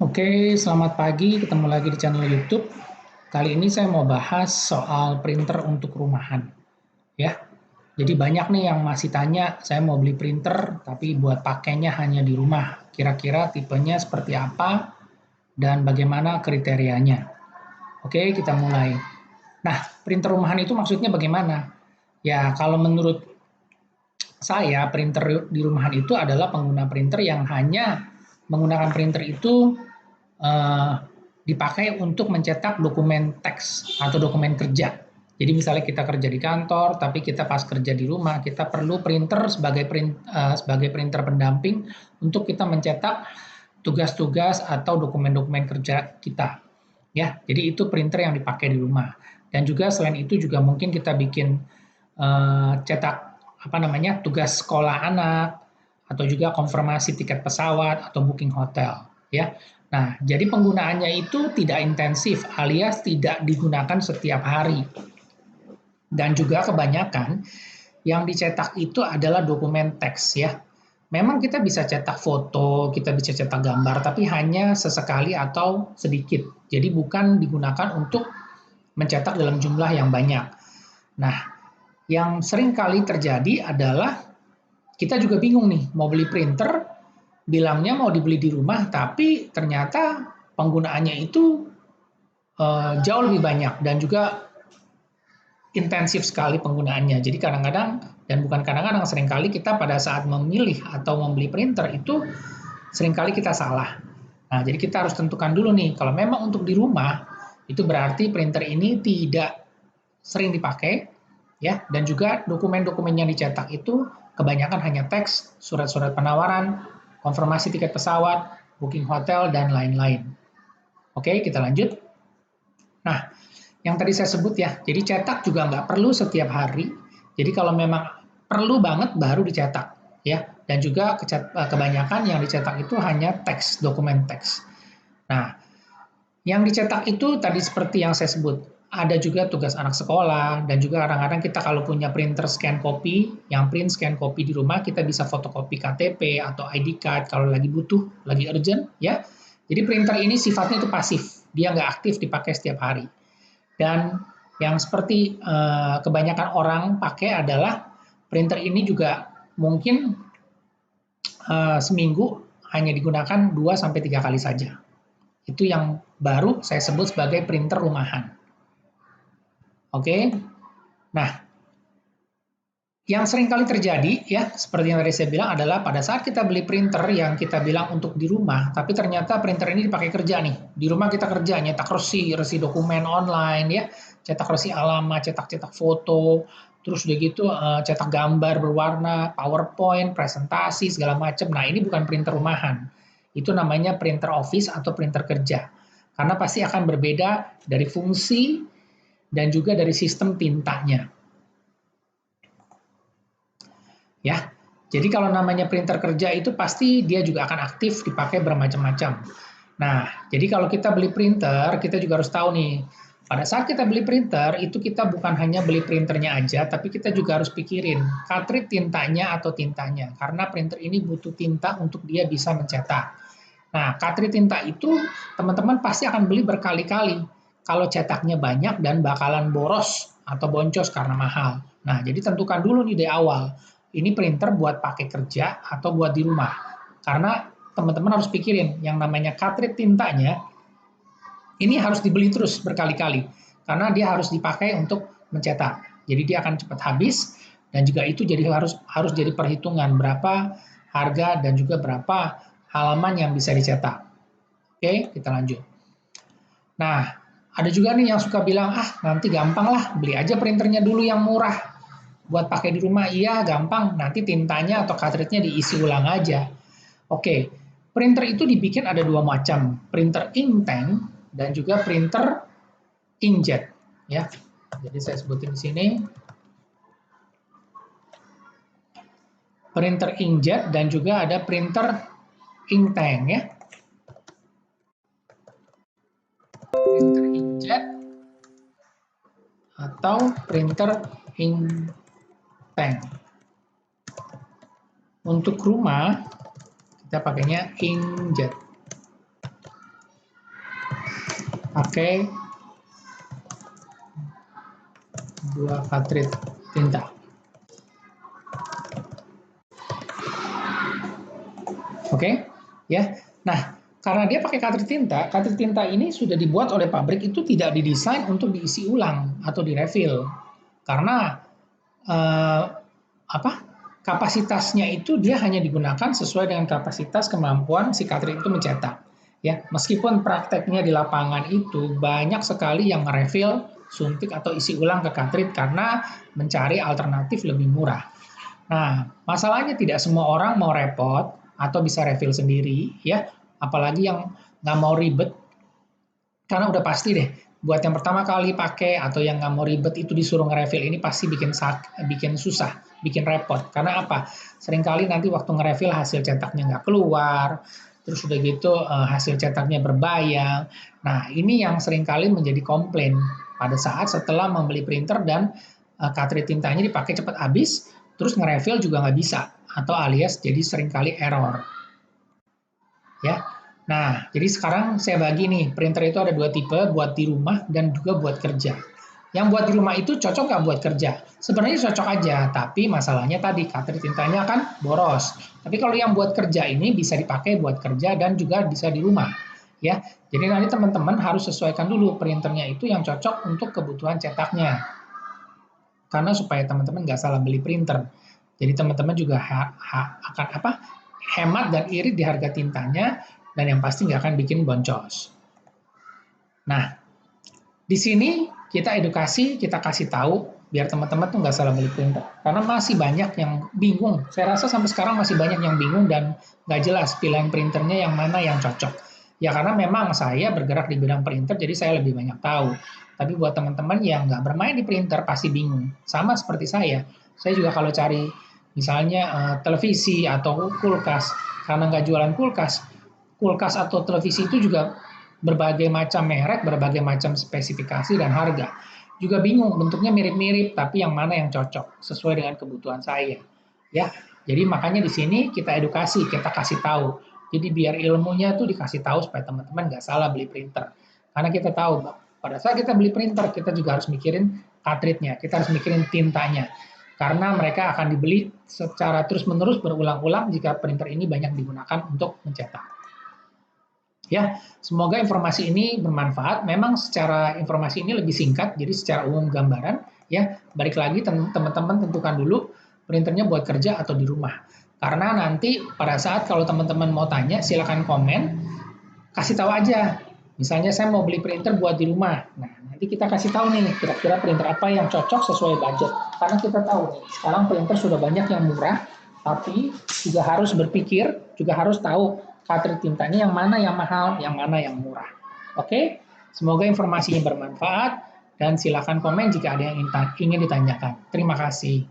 Oke, selamat pagi. Ketemu lagi di channel YouTube. Kali ini saya mau bahas soal printer untuk rumahan, ya. Jadi banyak nih yang masih tanya, saya mau beli printer, tapi buat pakainya hanya di rumah. Kira-kira tipenya seperti apa dan bagaimana kriterianya? Oke, kita mulai. Nah, printer rumahan itu maksudnya bagaimana? Ya, kalau menurut saya, printer di rumahan itu adalah pengguna printer yang hanya menggunakan printer itu eh, dipakai untuk mencetak dokumen teks atau dokumen kerja. Jadi misalnya kita kerja di kantor, tapi kita pas kerja di rumah, kita perlu printer sebagai printer pendamping untuk kita mencetak tugas-tugas atau dokumen-dokumen kerja kita. Ya, jadi itu printer yang dipakai di rumah. Dan juga selain itu juga mungkin kita bikin cetak apa namanya tugas sekolah anak atau juga konfirmasi tiket pesawat atau booking hotel, ya. Nah, jadi penggunaannya itu tidak intensif alias tidak digunakan setiap hari. Dan juga kebanyakan yang dicetak itu adalah dokumen teks, ya. Memang kita bisa cetak foto, kita bisa cetak gambar, tapi hanya sesekali atau sedikit. Jadi bukan digunakan untuk mencetak dalam jumlah yang banyak. Nah, yang sering kali terjadi adalah kita juga bingung nih, mau beli printer, bilangnya mau dibeli di rumah, tapi ternyata penggunaannya itu jauh lebih banyak dan juga intensif sekali penggunaannya. Jadi kadang-kadang, dan bukan kadang-kadang, seringkali kita pada saat memilih atau membeli printer itu seringkali kita salah. Nah, jadi kita harus tentukan dulu nih, kalau memang untuk di rumah, itu berarti printer ini tidak sering dipakai, ya, dan juga dokumen-dokumen yang dicetak itu kebanyakan hanya teks, surat-surat penawaran, konfirmasi tiket pesawat, booking hotel, dan lain-lain. Oke, kita lanjut. Nah, yang tadi saya sebut ya, jadi cetak juga nggak perlu setiap hari. Jadi kalau memang perlu banget baru dicetak, ya. Dan juga kebanyakan yang dicetak itu hanya teks, dokumen teks. Nah, yang dicetak itu tadi seperti yang saya sebut, ada juga tugas anak sekolah, dan juga kadang-kadang kita kalau punya printer scan copy, yang print scan copy di rumah, kita bisa fotokopi KTP atau ID card kalau lagi butuh, lagi urgent, ya. Jadi printer ini sifatnya itu pasif, dia nggak aktif dipakai setiap hari. Dan yang seperti kebanyakan orang pakai adalah printer ini juga mungkin seminggu hanya digunakan 2 sampai 3 kali saja. Itu yang baru saya sebut sebagai printer rumahan. Oke. Nah, yang sering kali terjadi ya, seperti yang tadi saya bilang adalah pada saat kita beli printer yang kita bilang untuk di rumah, tapi ternyata printer ini dipakai kerja nih. Di rumah kita kerja, nyetak resi dokumen online ya, cetak resi alamat, cetak-cetak foto, terus udah gitu cetak gambar berwarna, PowerPoint, presentasi segala macam. Nah, ini bukan printer rumahan. Itu namanya printer office atau printer kerja. Karena pasti akan berbeda dari fungsi dan juga dari sistem tintanya. Ya, jadi kalau namanya printer kerja itu pasti dia juga akan aktif dipakai bermacam-macam. Nah, jadi kalau kita beli printer, kita juga harus tahu nih, pada saat kita beli printer, itu kita bukan hanya beli printernya aja, tapi kita juga harus pikirin cartridge tintanya atau tintanya, karena printer ini butuh tinta untuk dia bisa mencetak. Nah, cartridge tinta itu teman-teman pasti akan beli berkali-kali kalau cetaknya banyak dan bakalan boros atau boncos karena mahal. Nah, jadi tentukan dulu nih di awal, ini printer buat pakai kerja atau buat di rumah. Karena teman-teman harus pikirin, yang namanya cartridge tintanya, ini harus dibeli terus berkali-kali. Karena dia harus dipakai untuk mencetak. Jadi dia akan cepat habis, dan juga itu jadi harus jadi perhitungan berapa harga dan juga berapa halaman yang bisa dicetak. Oke, kita lanjut. Nah, ada juga nih yang suka bilang, nanti gampang lah, beli aja printernya dulu yang murah. Buat pakai di rumah, iya gampang, nanti tintanya atau cartridge-nya diisi ulang aja. Oke, printer itu dibikin ada dua macam, printer ink tank dan juga printer inkjet. Ya, jadi saya sebutin di sini, printer inkjet dan juga ada printer ink tank ya. Printer inkjet atau printer ink tank. Untuk rumah kita pakainya inkjet. pakai 2 cartridge tinta. Oke, ya. Nah, karena dia pakai cartridge tinta ini sudah dibuat oleh pabrik itu tidak didesain untuk diisi ulang atau direfill. Karena eh, apa? Kapasitasnya itu dia hanya digunakan sesuai dengan kapasitas kemampuan si cartridge itu mencetak. Ya, meskipun prakteknya di lapangan itu banyak sekali yang refill, suntik atau isi ulang ke cartridge karena mencari alternatif lebih murah. Nah, masalahnya tidak semua orang mau repot atau bisa refill sendiri, ya. Apalagi yang nggak mau ribet, karena udah pasti deh, buat yang pertama kali pakai atau yang nggak mau ribet itu disuruh nge-refill ini pasti bikin susah, bikin repot. Karena apa? Seringkali nanti waktu nge-refill hasil cetaknya nggak keluar, terus udah gitu hasil cetaknya berbayang. Nah, ini yang seringkali menjadi komplain pada saat setelah membeli printer dan cartridge tintanya dipakai cepat habis, terus nge-refill juga nggak bisa, atau alias jadi seringkali error. Ya. Nah, jadi sekarang saya bagi nih, printer itu ada 2 tipe, buat di rumah dan juga buat kerja. Yang buat di rumah itu cocok nggak buat kerja? Sebenarnya cocok aja, tapi masalahnya tadi cartridge tintanya kan boros. Tapi kalau yang buat kerja ini bisa dipakai buat kerja dan juga bisa di rumah. Ya, jadi nanti teman-teman harus sesuaikan dulu printernya itu yang cocok untuk kebutuhan cetaknya. Karena supaya teman-teman nggak salah beli printer. Jadi teman-teman juga akan hemat dan irit di harga tintanya, dan yang pasti nggak akan bikin boncos. Nah, di sini kita edukasi, kita kasih tahu biar teman-teman tuh nggak salah beli printer. Karena masih banyak yang bingung. Saya rasa sampai sekarang masih banyak yang bingung dan nggak jelas pilihan printernya yang mana yang cocok. Ya karena memang saya bergerak di bidang printer, jadi saya lebih banyak tahu. Tapi buat teman-teman yang nggak bermain di printer pasti bingung. Sama seperti saya juga kalau cari misalnya televisi atau kulkas, karena nggak jualan kulkas, kulkas atau televisi itu juga berbagai macam merek, berbagai macam spesifikasi dan harga. Juga bingung, bentuknya mirip-mirip, tapi yang mana yang cocok sesuai dengan kebutuhan saya. Ya, jadi makanya di sini kita edukasi, kita kasih tahu. Jadi biar ilmunya tuh dikasih tahu supaya teman-teman nggak salah beli printer. Karena kita tahu, pada saat kita beli printer, kita juga harus mikirin cartridge-nya, kita harus mikirin tintanya. Karena mereka akan dibeli secara terus-menerus berulang-ulang jika printer ini banyak digunakan untuk mencetak. Ya, semoga informasi ini bermanfaat. Memang secara informasi ini lebih singkat, jadi secara umum gambaran, ya. Balik lagi teman-teman tentukan dulu printernya buat kerja atau di rumah. Karena nanti pada saat kalau teman-teman mau tanya, silakan komen, kasih tahu aja. Misalnya saya mau beli printer buat di rumah. Nah, nanti kita kasih tahu nih kira-kira printer apa yang cocok sesuai budget. Karena kita tahu nih, sekarang printer sudah banyak yang murah, tapi juga harus berpikir, juga harus tahu cartridge tintanya yang mana yang mahal, yang mana yang murah. Oke, semoga informasinya bermanfaat dan silakan komen jika ada yang ingin ditanyakan. Terima kasih.